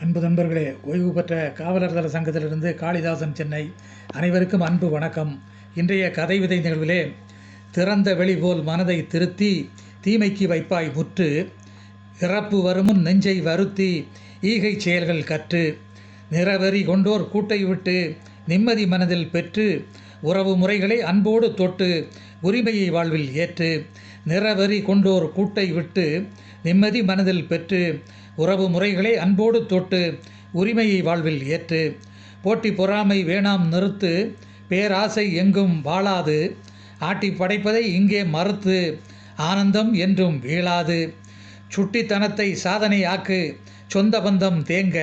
அன்பு நண்பர்களே, ஓய்வு பெற்ற காவலர் தள சங்கத்திலிருந்து காளிதாசன், சென்னை. அனைவருக்கும் அன்பு வணக்கம். இன்றைய கதை விதை நிகழ்விலே, திறந்த வெளி போல் மனதை திருத்தி தீமைக்கு வைப்பாய் முற்று, இறப்பு வருமுன் நெஞ்சை வருத்தி ஈகை செயல்கள் கற்று, நிறவெறி கொண்டோர் கூட்டை விட்டு நிம்மதி மனதில் பெற்று, உறவு முறைகளை அன்போடு தொட்டு உரிமையை வாழ்வில் ஏற்று, நிறவெறி கொண்டோர் கூட்டை விட்டு நிம்மதி மனதில் பெற்று, உறவு முறைகளை அன்போடு தொட்டு உரிமையை வாழ்வில் ஏற்று, போட்டி பொறாமை வேணாம் நிறுத்து, பேராசை எங்கும் வாழாது, ஆட்டி படைப்பதை இங்கே மறுத்து, ஆனந்தம் என்றும் வீழாது, சுட்டித்தனத்தை சாதனை ஆக்கு, சொந்த பந்தம் தேங்க,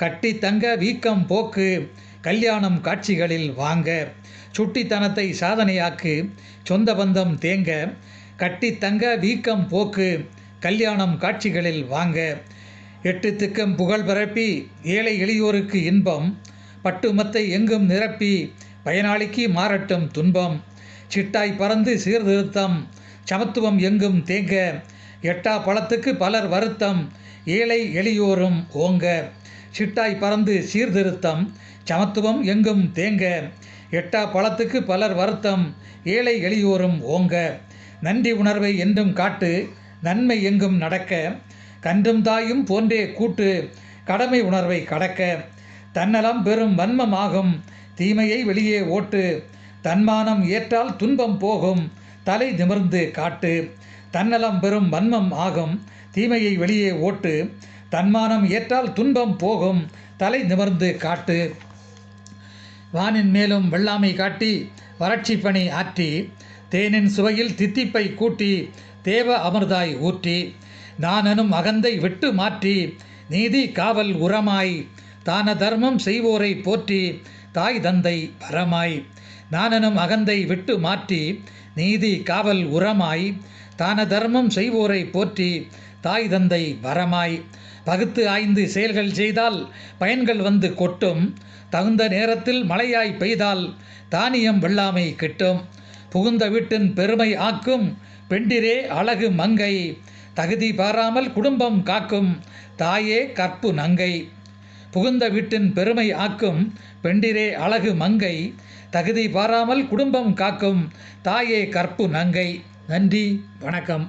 கட்டி தங்க வீக்கம் போக்கு, கல்யாணம் காட்சிகளில் வாங்க. சுட்டித்தனத்தை சாதனையாக்கு, சொந்த பந்தம் தேங்க, கட்டி தங்க வீக்கம் போக்கு, கல்யாணம் காட்சிகளில் வாங்க. எட்டு திக்கம் புகழ் பரப்பி ஏழை எளியோருக்கு இன்பம், பட்டுமத்தை எங்கும் நிரப்பி பயனாளிக்கு மாறட்டும் துன்பம், சிட்டாய் பறந்து சீர்திருத்தம் சமத்துவம் எங்கும் தேங்க, எட்டா பழத்துக்கு பலர் வருத்தம் ஏழை எளியோரும் ஓங்க. சிட்டாய் பறந்து சீர்திருத்தம் சமத்துவம் எங்கும் தேங்க, எட்டா பழத்துக்கு பலர் வருத்தம் ஏழை எளியோரும் ஓங்க. நன்றி உணர்வை என்றும் காட்டு, நன்மை எங்கும் நடக்க, கன்றும் தாயும் போன்றே கூட்டு கடமை உணர்வை கடக்க, தன்னலம் பெரும் வன்மம் ஆகும் தீமையை வெளியே ஓட்டு, தன்மானம் ஏற்றால் துன்பம் போகும் தலை நிமிர்ந்து காட்டு. தன்னலம் பெரும் வன்மம் ஆகும் தீமையை வெளியே ஓட்டு, தன்மானம் ஏற்றால் துன்பம் போகும் தலை நிமிர்ந்து காட்டு. வானின் மேலும் வெள்ளாமை காட்டி வறட்சி பணி ஆற்றி, தேனின் சுவையில் தித்திப்பை கூட்டி தேவ அமிர்தாய் ஊற்றி, நானெனும் அகந்தை விட்டு மாற்றி நீதி காவல் உரமாய், தான தர்மம் செய்வோரை போற்றி தாய் தந்தை வரமாய். நானெனும் அகந்தை விட்டு மாற்றி நீதி காவல் உரமாய், தான தர்மம் செய்வோரை போற்றி தாய் தந்தை வரமாய். பகுத்து ஆய்ந்து செயல்கள் செய்தால் பயன்கள் வந்து கொட்டும், தகுந்த நேரத்தில் மழையாய் பெய்தால் தானியம் வெள்ளாமை கிட்டும். புகுந்த வீட்டின் பெருமை ஆக்கும் பெண்டிரே அழகு மங்கை, தகுதி பாராமல் குடும்பம் காக்கும் தாயே கற்பு நங்கை. புகுந்த வீட்டின் பெருமை ஆக்கும் பெண்டிரே அழகு மங்கை, தகுதி பாராமல் குடும்பம் காக்கும் தாயே கற்பு நங்கை. நன்றி, வணக்கம்.